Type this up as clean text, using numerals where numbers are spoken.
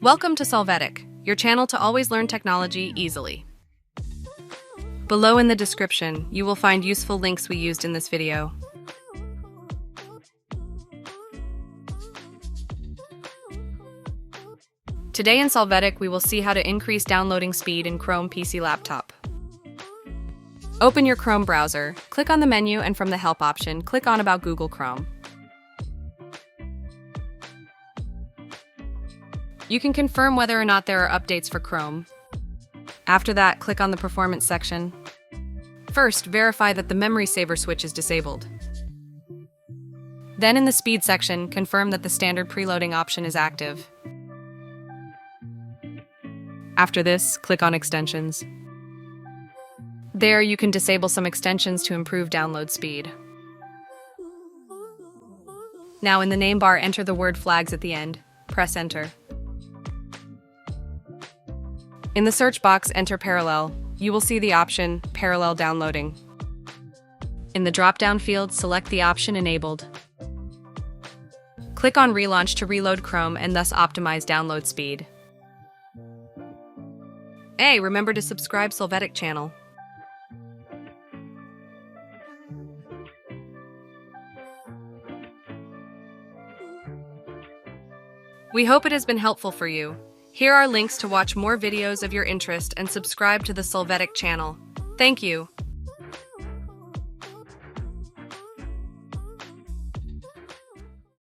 Welcome to Solvetic, your channel to always learn technology easily. Below in the description, you will find useful links we used in this video. Today in Solvetic, we will see how to increase downloading speed in Chrome PC laptop. Open your Chrome browser, click on the menu, and from the Help option, click on About Google Chrome. You can confirm whether or not there are updates for Chrome. After that, click on the Performance section. First, verify that the memory saver switch is disabled. Then in the Speed section, confirm that the standard preloading option is active. After this, click on Extensions. There, you can disable some extensions to improve download speed. Now in the name bar, enter the word flags at the end. Press Enter. In the search box, enter Parallel. You will see the option Parallel Downloading. In the drop-down field, select the option Enabled. Click on Relaunch to reload Chrome and thus optimize download speed. Hey, remember to subscribe Solvetic channel. We hope it has been helpful for you. Here are links to watch more videos of your interest and subscribe to the Solvetic channel. Thank you.